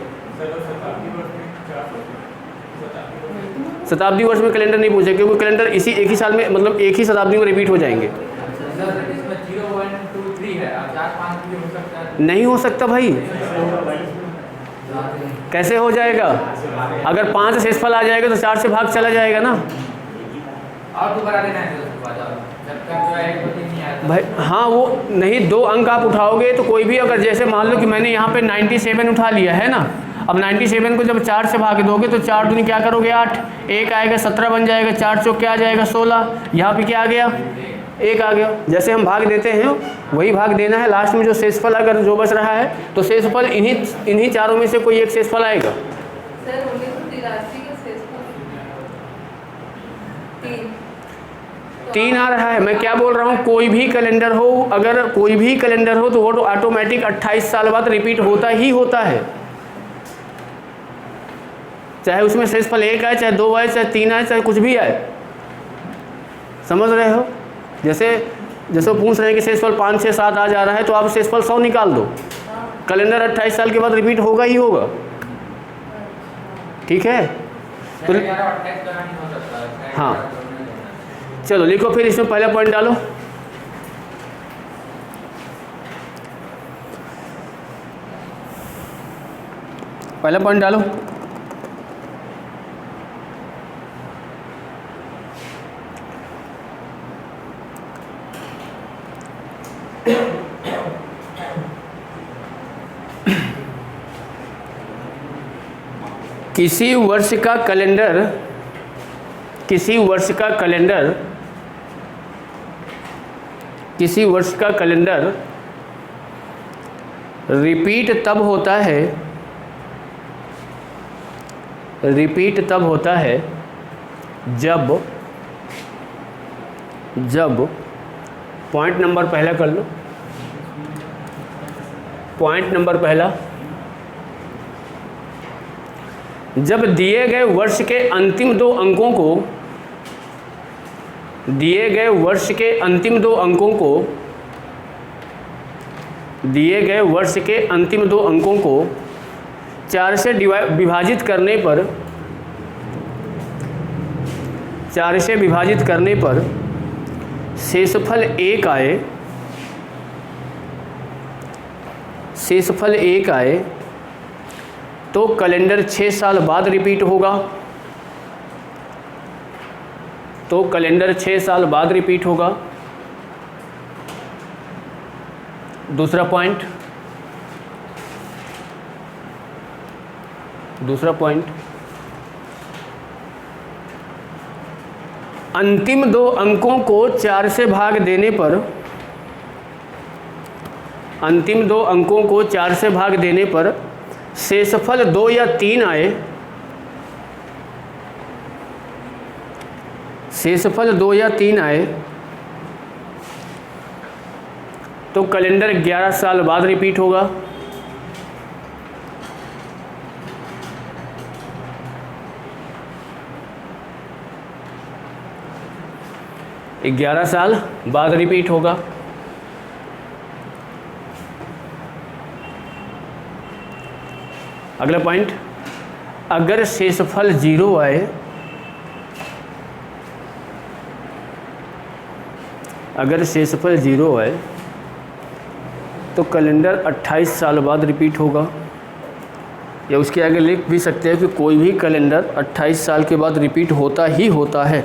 शताब्दी वर्ष में कैलेंडर नहीं पूछे क्योंकि कैलेंडर इसी एक ही साल में, मतलब एक ही शताब्दी में रिपीट हो जाएंगे। सर इसमें 0, 1, 2, 3 है, अब 4, 5 भी हो सकता है। नहीं हो सकता भाई, कैसे हो जाएगा। अगर 5 शेषफल आ जाएगा तो 4 से भाग चला जाएगा ना और दोबारा देना है उसके बाद, और जब तक जो है 1, 2, 3 नहीं आया भाई। हाँ वो नहीं, 2 अंक आप उठाओगे तो कोई भी, अगर जैसे मान लो कि मैंने यहाँ पे 97 उठा लिया है ना, अब 97 को जब 4 से भाग दोगे तो 4 दूनी क्या करोगे 8, 1 आएगा 17 बन जाएगा, 4 चौक क्या आ जाएगा 16, यहाँ पे क्या आ गया 1 आ गया। जैसे हम भाग देते हैं वही भाग देना है, लास्ट में जो शेषफल अगर जो बच रहा है तो शेषफल इन्हीं चारों में से कोई एक शेषफल आएगा। सर 1983 का शेषफल 3 आ रहा है। मैं क्या बोल रहा हूँ, कोई भी कैलेंडर हो, अगर कोई भी कैलेंडर हो तो वो तो ऑटोमेटिक 28 साल बाद रिपीट होता ही होता है, चाहे उसमें शेषफल 1 आए, चाहे 2 आए, चाहे 3 आए, चाहे कुछ भी आए। समझ रहे हो। जैसे वो पूछ रहे हैं कि शेषफल 5, 6, 7 आ जा रहा है तो आप शेषफल 100 निकाल दो, कैलेंडर 28 साल के बाद रिपीट होगा ही होगा। ठीक है तो 11, 28 का नहीं हो सकता। हाँ चलो लिखो फिर, इसमें पहला पॉइंट डालो। पहला पॉइंट डालो। किसी वर्ष का कैलेंडर रिपीट तब होता है जब पॉइंट नंबर पहला कर लो, पॉइंट नंबर पहला, जब दिए गए वर्ष के अंतिम 2 अंकों को, दिए गए वर्ष के अंतिम 2 अंकों को 4 से विभाजित करने पर शेषफल 1 आए तो कैलेंडर 6 साल बाद रिपीट होगा, दूसरा पॉइंट, अंतिम 2 अंकों को 4 से भाग देने पर शेषफल 2 या 3 आए शेषफल 2 या 3 आए तो कैलेंडर 11 साल बाद रिपीट होगा। एक 11 साल बाद रिपीट होगा। अगला पॉइंट, अगर शेषफल 0 आए, अगर शेषफल 0 आए तो कैलेंडर 28 साल बाद रिपीट होगा। या उसके आगे लिख भी सकते हैं कि कोई भी कैलेंडर 28 साल के बाद रिपीट होता ही होता है।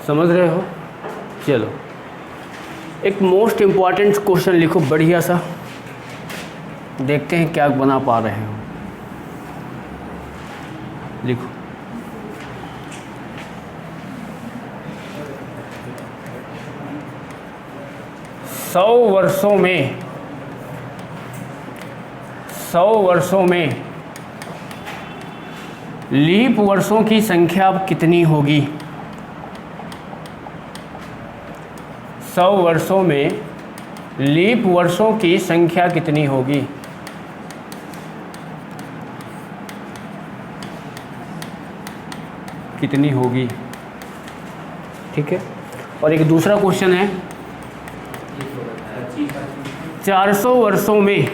समझ रहे हो? चलो एक मोस्ट इम्पॉर्टेंट क्वेश्चन लिखो बढ़िया सा, देखते हैं क्या बना पा रहे हो। लिखो, सौ वर्षों में लीप वर्षों की संख्या कितनी होगी? 100 वर्षों में लीप वर्षों की संख्या कितनी होगी? कितनी होगी? ठीक है। और एक दूसरा क्वेश्चन है, 400 वर्षों में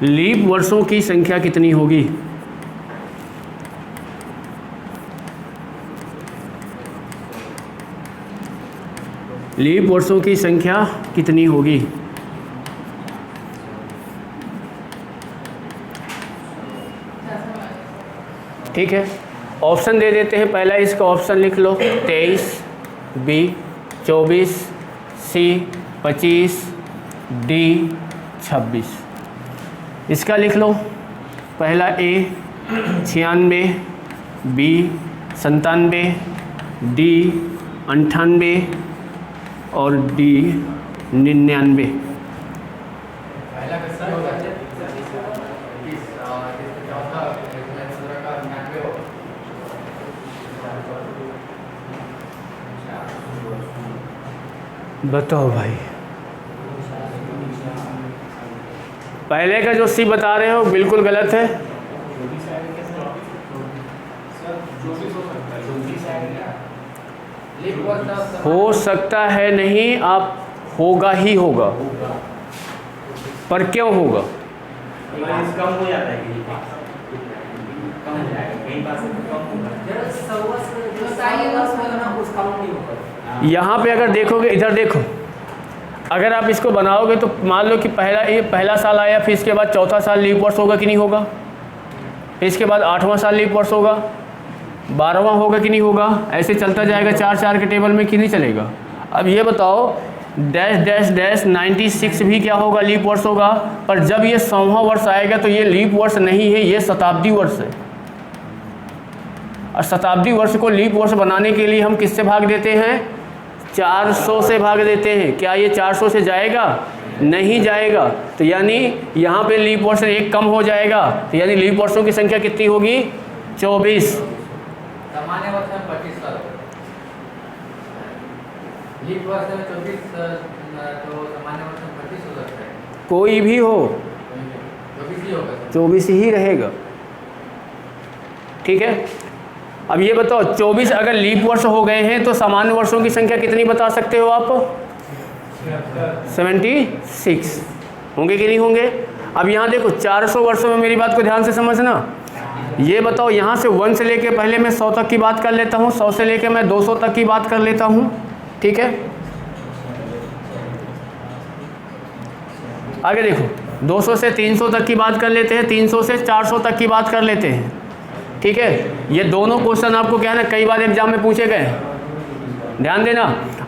लीप वर्षों की संख्या कितनी होगी? लीप वर्षों की संख्या कितनी होगी? ठीक है, ऑप्शन दे देते हैं। पहला इसका ऑप्शन लिख लो, 23, बी 24, सी 25, डी 26। इसका लिख लो, पहला ए 96, बी 97, डी 98 और डी 99। पहला कैसा होगा? 20 और चौथा दूसरा का 99 हो। बताओ भाई, पहले का जो सी बता रहे हो बिल्कुल गलत है। हो सकता है नहीं, आप होगा ही होगा। पर क्यों होगा? कम हो जाता है, कम हो जाएगा, कहीं पास से कम होगा। यहाँ पे अगर देखोगे, इधर देखो, अगर आप इसको बनाओगे तो मान लो कि पहला साल आया, फिर इसके बाद चौथा साल लीप वर्ष होगा कि नहीं होगा, फिर इसके बाद 8वां साल लीप वर्ष होगा, 12वां होगा कि नहीं होगा, ऐसे चलता जाएगा 4-4 के टेबल में कि नहीं चलेगा। अब ये बताओ, डैश डैश डैश 96 भी क्या होगा? लीप वर्ष होगा। पर जब ये 100वां वर्ष आएगा तो ये लीप वर्ष नहीं है, ये शताब्दी वर्ष है। और शताब्दी वर्ष को लीप वर्ष बनाने के लिए हम किससे भाग देते हैं? 400 से भाग देते हैं। क्या ये 400 से जाएगा? नहीं जाएगा। तो यानी यहाँ पे लीप वर्ष एक कम हो जाएगा, तो यानी लीप वर्षों की संख्या कितनी होगी? 24। सामान्य वर्ष में 25 साल, लीप वर्ष में 24, तो सामान्य वर्ष में 25 हो सकता है। कोई भी हो, 24 ही होगा। 24 ही रहेगा। ठीक है। अब ये बताओ, 24 अगर लीप वर्ष हो गए हैं तो सामान्य वर्षों की संख्या कितनी बता सकते हो आप? 76 होंगे कि नहीं होंगे? अब यहाँ देखो, 400 वर्षों में, मेरी बात को ध्यान से समझना। ये बताओ, यहाँ से 1 से लेके पहले मैं 100 तक की बात कर लेता हूँ, 100 से लेके मैं 200 तक की बात कर लेता हूँ। ठीक है, आगे देखो, 200 से 300 तक की बात कर लेते हैं, 300 से 400 तक की बात कर लेते हैं। ठीक है, ये दोनों क्वेश्चन आपको क्या है ना कई बार एग्जाम में पूछे गए। ध्यान देना,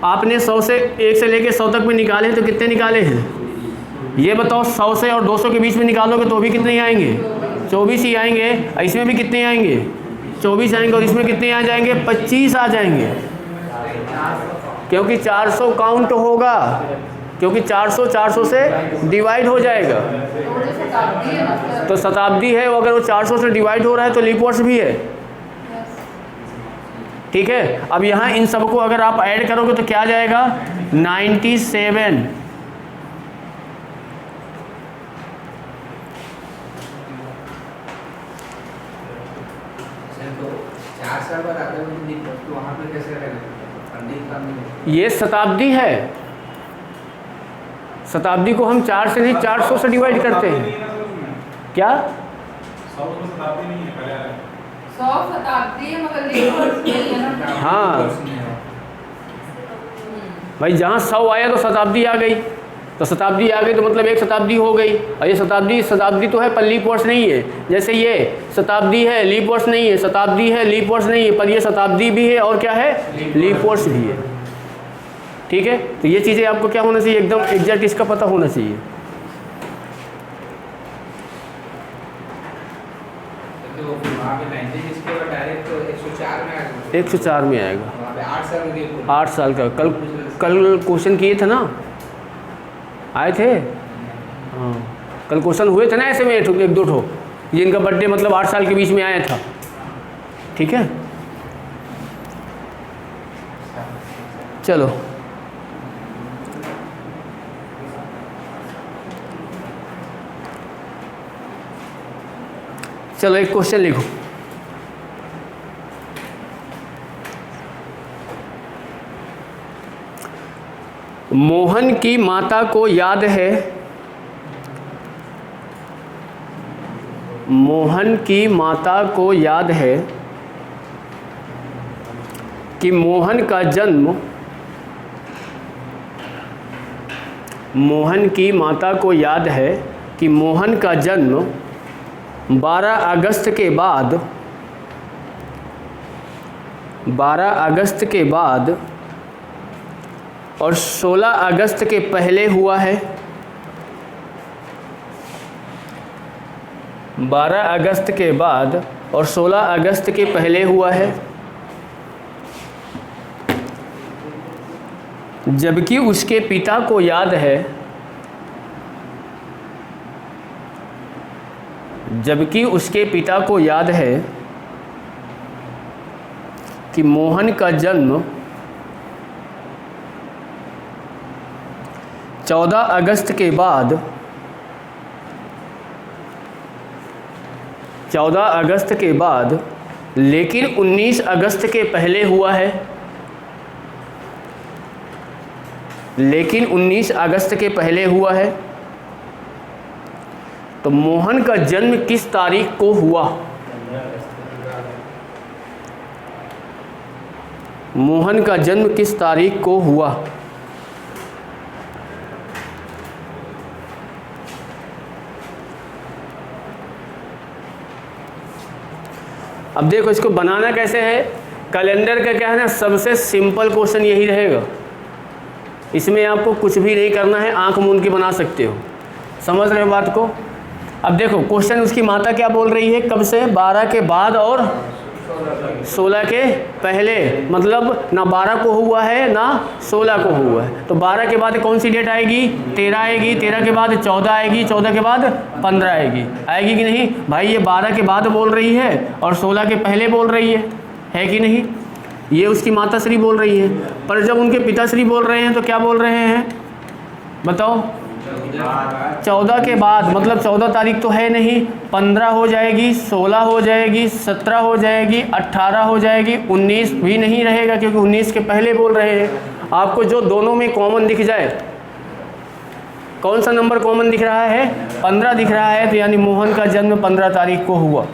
आपने 100 से 1 से लेके 100 तक में निकाले तो कितने निकाले हैं? ये बताओ 100 से और 200 के बीच में निकालोगे तो भी कितने आएंगे? 24 ही आएंगे। इसमें भी कितने आएंगे? 24 आएंगे। और इसमें कितने आ जाएंगे? 25 आ जाएंगे, क्योंकि 400 काउंट होगा, क्योंकि 400 400 से डिवाइड हो जाएगा। तो शताब्दी है, अगर वो 400 से डिवाइड हो रहा है तो लीप वर्ष भी है। ठीक है, अब यहाँ इन सबको अगर आप ऐड करोगे तो क्या आ जाएगा? 97। तो 4 साल बाद आते हुए तो वहाँ पे कैसे रहेगा? ये शताब्दी है। शताब्दी को हम 4 से नहीं 400 से डिवाइड करते हैं। क्या? 100 तो शताब्दी नहीं है, पहले आया। 100 शताब्दी है मगर लीप वर्ष नहीं है ना। हाँ भाई, जहाँ 100 आया तो शताब्दी आ गई, तो शताब्दी आ गई तो मतलब एक शताब्दी हो गई। और ये शताब्दी तो है पर लीप वर्ष नहीं है। जैसे ये शताब्दी है, लीप वर्ष नहीं है, शताब्दी है, लीप वर्ष नहीं है, पर ये शताब्दी भी है और क्या है? लीप वर्ष भी है। ठीक है, तो ये चीज़ें आपको क्या होना चाहिए? एकदम एग्जैक्ट इसका पता होना चाहिए। तो वहाँ पे 90 इसके बाद डायरेक्ट तो 104 में आएगा। 104 में आएगा। वहाँ पे 8 साल के 8 साल का। कल क्वेश्चन किए थे ना, आए थे। हाँ, कल क्वेश्चन हुए थे ना ऐसे में 1-2 ठो, जिनका बर्थडे मतलब 8 साल के बीच में आया था। ठीक है, चलो चलो एक क्वेश्चन लिखो। मोहन की माता को याद है, मोहन की माता को याद है कि मोहन का जन्म, मोहन की माता को याद है कि मोहन का जन्म 12 अगस्त के बाद 12 अगस्त के बाद और 16 अगस्त के पहले हुआ है। 12 अगस्त के बाद और 16 अगस्त के पहले हुआ है, जबकि उसके पिता को याद है, जबकि उसके पिता को याद है कि मोहन का जन्म 14 अगस्त के बाद 14 अगस्त के बाद लेकिन 19 अगस्त के पहले हुआ है, लेकिन 19 अगस्त के पहले हुआ है। तो मोहन का जन्म किस तारीख को हुआ? मोहन का जन्म किस तारीख को हुआ? अब देखो इसको बनाना कैसे है। कैलेंडर का क्या है ना, सबसे सिंपल क्वेश्चन यही रहेगा। इसमें आपको कुछ भी नहीं करना है, आंख मूंद के बना सकते हो। समझ रहे हो बात को? अब देखो क्वेश्चन, उसकी माता क्या बोल रही है, कब से? 12 के बाद और 16 के पहले, मतलब ना 12 को हुआ है ना 16 को हुआ है। तो 12 के बाद कौन सी डेट आएगी? 13 आएगी। 13 के बाद 14 आएगी। 14 के बाद 15 आएगी। आएगी कि नहीं भाई? ये 12 के बाद बोल रही है और 16 के पहले बोल रही है कि नहीं? ये उसकी माता श्री बोल रही है। पर जब उनके पिताश्री बोल रहे हैं तो क्या बोल रहे हैं बताओ? 14 के बाद, मतलब 14 तारीख तो है नहीं, 15 हो जाएगी, 16 हो जाएगी, 17 हो जाएगी, 18 हो जाएगी, 19 भी नहीं रहेगा क्योंकि 19 के पहले बोल रहे हैं। आपको जो दोनों में कॉमन दिख जाए, कौन सा नंबर कॉमन दिख रहा है? 15 दिख रहा है। तो यानी मोहन का जन्म 15 तारीख को हुआ।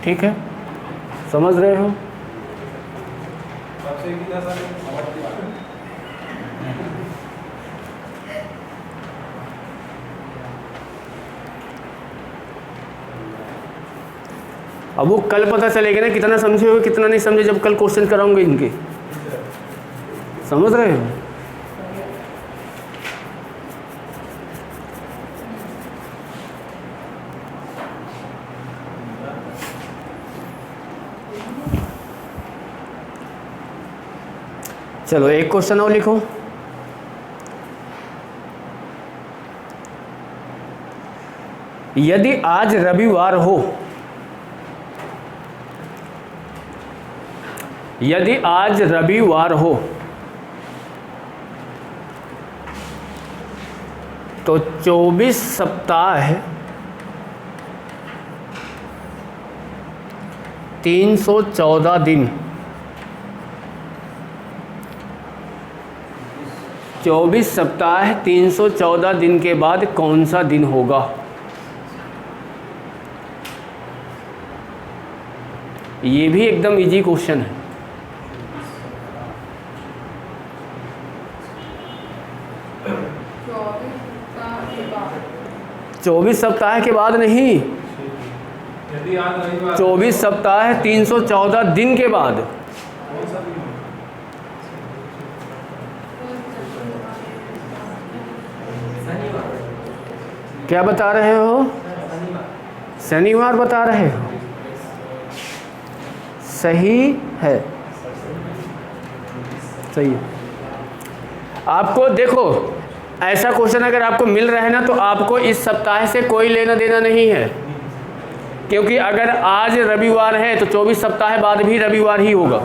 ठीक है, समझ रहे हो? अब वो कल पता चलेगा ना कितना समझे हो कितना नहीं समझे, जब कल क्वेश्चन कराऊंगे इनके। समझ रहे हो? चलो एक क्वेश्चन और लिखो। यदि आज रविवार हो, यदि आज रविवार हो तो 24 सप्ताह 314 दिन, 24 सप्ताह 314 दिन के बाद कौन सा दिन होगा? ये भी एकदम इजी क्वेश्चन है। 24 सप्ताह के बाद नहीं, यदि आज रविवार 24 सप्ताह 314 दिन के बाद। कौन सा दिन होगा? क्या बता रहे हो? शनिवार बता रहे हो। सही है, सही है। आपको देखो, ऐसा क्वेश्चन अगर आपको मिल रहा है ना तो आपको इस सप्ताह से कोई लेना देना नहीं है, क्योंकि अगर आज रविवार है तो 24 सप्ताह बाद भी रविवार ही होगा।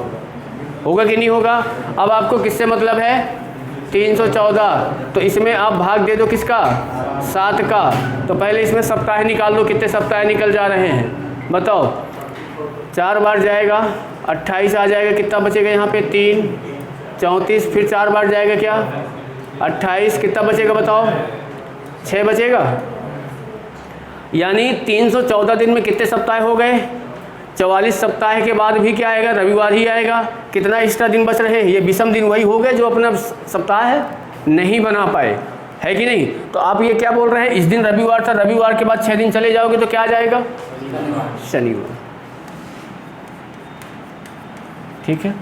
होगा कि नहीं होगा? अब आपको किससे मतलब है? 314, तो इसमें आप भाग दे दो किसका? 7 का। तो पहले इसमें सप्ताह निकाल दो, कितने सप्ताह निकल जा रहे हैं बताओ। 4 बार जाएगा 28 आ जाएगा, कितना बचेगा यहाँ पे? 3, 34, फिर 4 बार जाएगा क्या? 28, कितना बचेगा बताओ? 6 बचेगा। यानी 314 दिन में कितने सप्ताह हो गए? 44 सप्ताह के बाद भी क्या आएगा? रविवार ही आएगा। कितना एक्स्ट्रा दिन बच रहे हैं? ये विषम दिन वही हो गए जो अपना सप्ताह है नहीं बना पाए, है कि नहीं? तो आप ये क्या बोल रहे हैं? इस दिन रविवार था, रविवार के बाद 6 दिन चले जाओगे तो क्या आ जाएगा? शनिवार। ठीक है।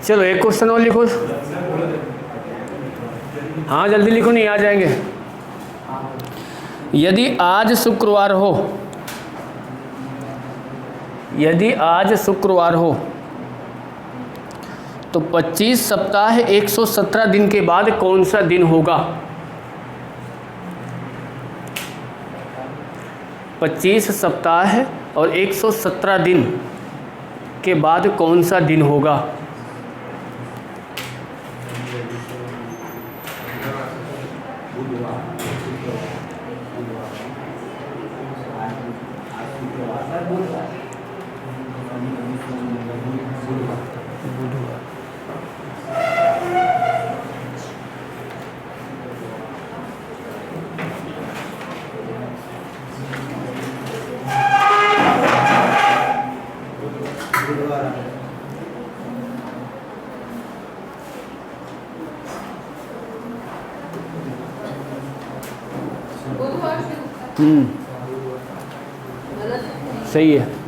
चलो एक क्वेश्चन और लिखो। हाँ जल्दी लिखो, नहीं आ जाएंगे। यदि आज शुक्रवार हो, यदि आज शुक्रवार हो तो 25 सप्ताह 117 दिन के बाद कौन सा दिन होगा? 25 सप्ताह और 117 दिन के बाद कौन सा दिन होगा? सही है।